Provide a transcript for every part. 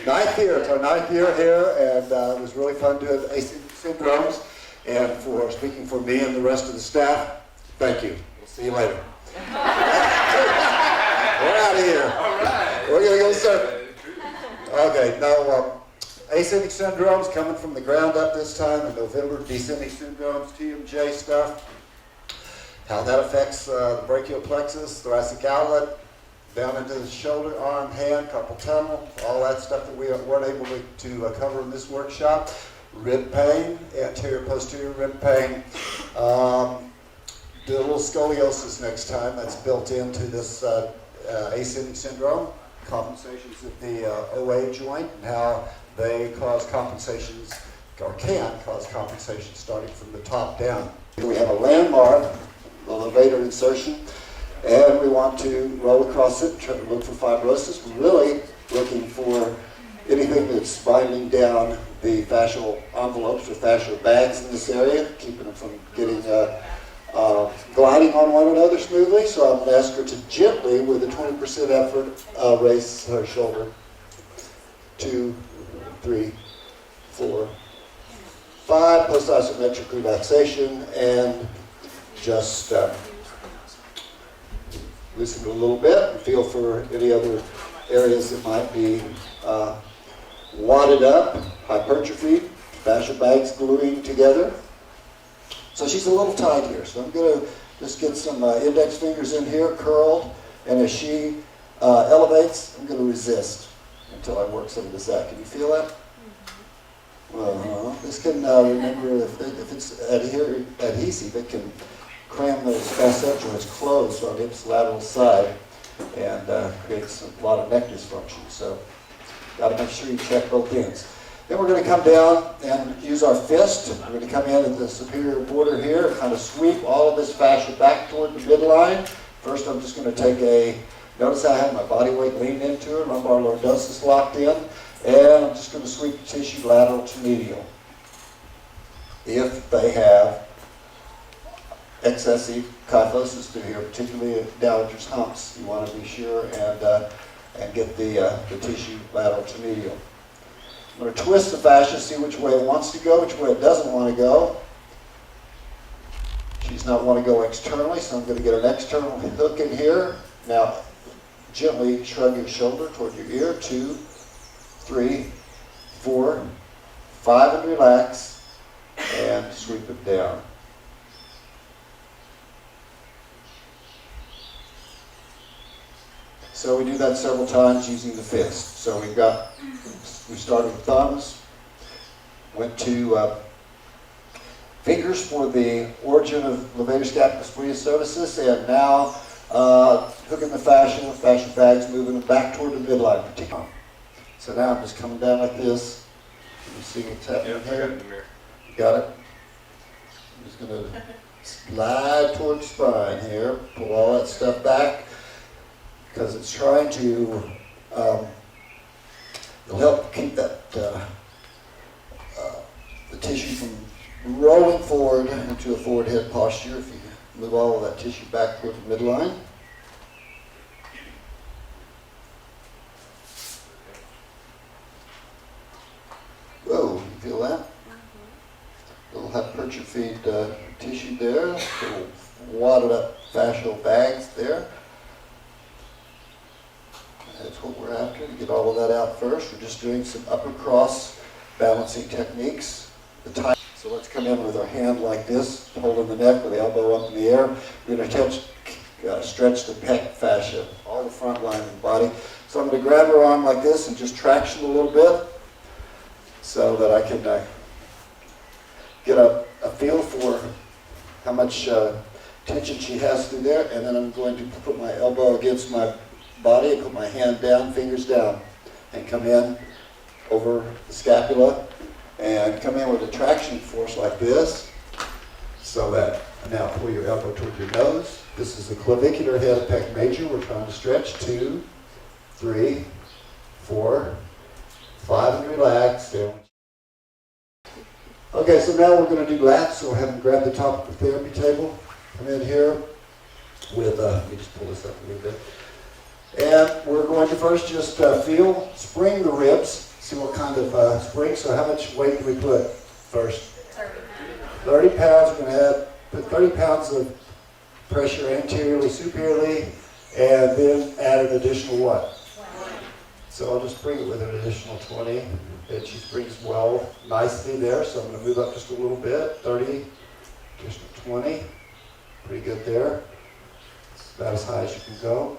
Ninth year. It's our 9th year here, and it was really fun doing async syndromes. And for speaking for me and the rest of the staff, thank you. We'll see you later. We're out of here. All right. We're going to go surfing. Okay, now async syndromes coming from the ground up this time in November. Descending syndromes, TMJ stuff. How that affects the brachial plexus, thoracic outlet, down into the shoulder, arm, hand, carpal tunnel, all that stuff that we weren't able to cover in this workshop. Rib pain, anterior, posterior rib pain. Do a little scoliosis next time. That's built into this ascending syndrome. Compensations at the OA joint and how they cause compensations, or can cause compensations starting from the top down. We have a landmark, the levator insertion, and we want to roll across it, try to look for fibrosis. We're really looking for anything that's binding down the fascial envelopes or fascial bags in this area, keeping them from getting gliding on one another smoothly. So I'm going to ask her to gently, with a 20% effort, raise her shoulder. 2, 3, 4, 5. Post-isometric relaxation, and just loosen it a little bit and feel for any other areas that might be wadded up, hypertrophy, fascial bags gluing together. So she's a little tight here, so I'm going to just get some index fingers in here, curled, and as she elevates, I'm going to resist until I work some of this out. Can you feel that? This can, remember, if it's adhesive, it can cram those facet joints closed on its lateral side and creates a lot of neck dysfunction. So got to make sure you check both ends. Then we're going to come down and use our fist. We're going to come in at the superior border here, kind of sweep all of this fascia back toward the midline. First, I'm just going to take notice how I have my body weight leaned into it, lumbar lordosis locked in, and I'm just going to sweep the tissue lateral to medial. If they have excessive kyphosis through here, particularly at Dowager's humps, you want to be sure and get the tissue lateral to medial. I'm going to twist the fascia, see which way it wants to go, which way it doesn't want to go. She's not want to go externally, so I'm going to get an external hook in here. Now, gently shrug your shoulder toward your ear. 2, 3, 4, 5, and relax, and sweep it down. So we do that several times using the fist. So we started with thumbs, went to fingers for the origin of levator scapular splenoceresis, and now hooking the fascia bags, moving them back toward the midline particularly. So now I'm just coming down like this. You see what's happening here? You got it? I'm just going to slide toward the spine here, pull all that stuff back, because it's trying to, it'll help keep that, the tissue from rolling forward into a forward head posture if you move all of that tissue back toward the midline. Whoa, you feel that? Little hypertrophied tissue there, little wadded up fascial bags there. That's what we're after, to get all of that out first. We're just doing some upper cross balancing techniques. So let's come in with our hand like this, holding the neck with the elbow up in the air. We're going to stretch the pec fascia, all the front line of the body. So I'm going to grab her arm like this and just traction a little bit so that I can get a feel for how much tension she has through there. And then I'm going to put my elbow against my body and put my hand down, fingers down, and come in over the scapula and come in with a traction force like this, so that now pull your elbow toward your nose. This is the clavicular head of pec major. We're trying to stretch. 2, 3, 4, 5, and relax. Okay, so now we're going to do lats. So we'll have them grab the top of the therapy table. Come in here with, let me just pull this up a little bit. And we're going to first just spring the ribs see what kind of spring. So how much weight do we put first? 30 pounds. We're going to put 30 pounds of pressure anteriorly, superiorly, and then add an additional what? 20. So I'll just bring it with an additional 20. And she springs well, nicely there. So I'm going to move up just a little bit. 30, additional 20. Pretty good there. It's about as high as you can go.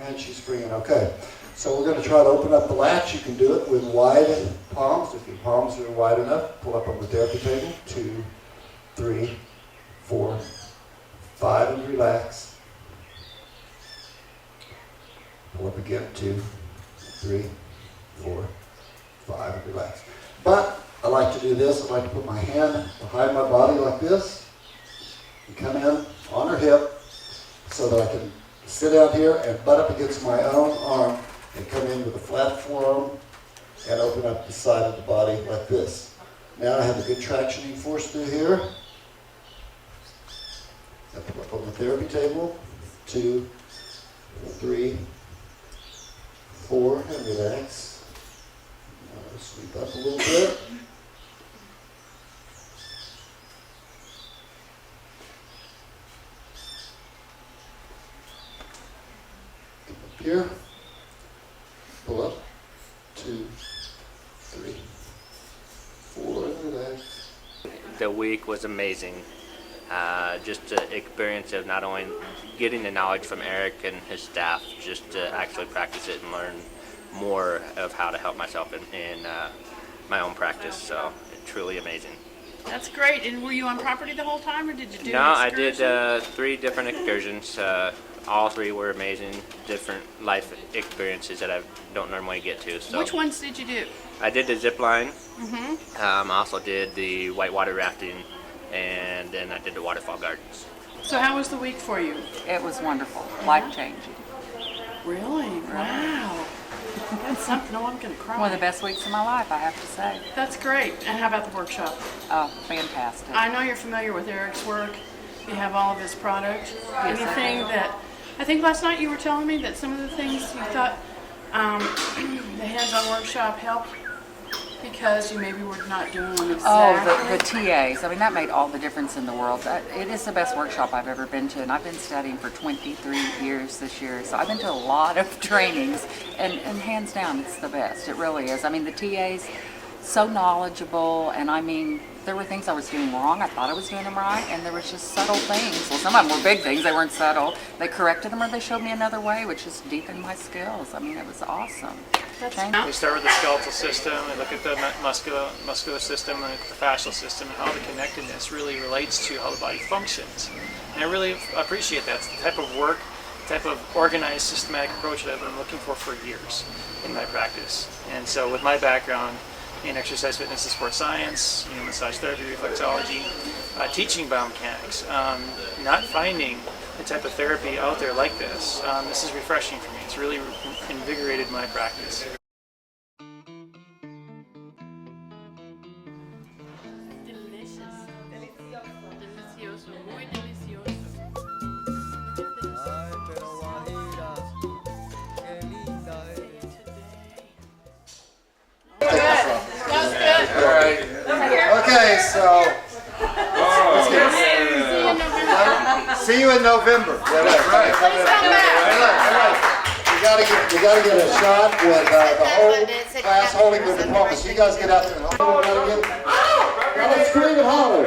And she's springing okay. So we're going to try to open up the latch. You can do it with wide palms. If your palms are wide enough, pull up on the therapy table. 2, 3, 4, 5, and relax. Pull up again. 2, 3, 4, 5, and relax. But I like to do this. I like to put my hand behind my body like this and come in on her hip so that I can sit out here and butt up against my own arm and come in with a flat forearm and open up the side of the body like this. Now I have a good tractioning force through here. I put up on the therapy table. 2, 3, 4, and relax. Now sweep up a little bit. Come up here. Pull up. 2, 3, 4, and relax. The week was amazing. Just the experience of not only getting the knowledge from Eric and his staff, just to actually practice it and learn more of how to help myself in my own practice. So truly amazing. That's great. And were you on property the whole time, or did you do No, an I excursion? did 3 different excursions. All 3 were amazing, different life experiences that I don't normally get to. So Which ones did you do? I did the zip line. Mm-hmm. I also did the whitewater rafting, and then I did the waterfall gardens. So how was the week for you? It was wonderful, life-changing. Really? Wow. That's something. No, I'm going to cry. One of the best weeks of my life, I have to say. That's great. And how about the workshop? Oh, fantastic. I know you're familiar with Eric's work. You have all of his product. Yes, I Anything do. that, I think last night you were telling me that some of the things you thought the hands-on workshop helped because you maybe were not doing them exactly. Oh, the TAs. I mean, that made all the difference in the world. It is the best workshop I've ever been to, and I've been studying for 23 years this year. So I've been to a lot of trainings, and hands down, it's the best. It really is. I mean, the TAs, so knowledgeable, and I mean, there were things I was doing wrong. I thought I was doing them right, and there was just subtle things. Well, some of them were big things. They weren't subtle. They corrected them, or they showed me another way, which just deepened my skills. I mean, it was awesome. We start with the skeletal system and look at the muscular system and the fascial system and how the connectedness really relates to how the body functions. And I really appreciate that. It's the type of work, type of organized, systematic approach that I've been looking for years in my practice. And so with my background in exercise fitness and sports science, massage therapy, reflexology, teaching biomechanics, not finding the type of therapy out there like this, this is refreshing for me. It's really invigorated my practice. Delicious. Delicioso. Muy delicioso. Ay, pero Guajira, qué linda es. Okay, so see you in November. That's right. We gotta get a shot with the whole class holding the diploma. So you guys get out there. Now let's scream and holler.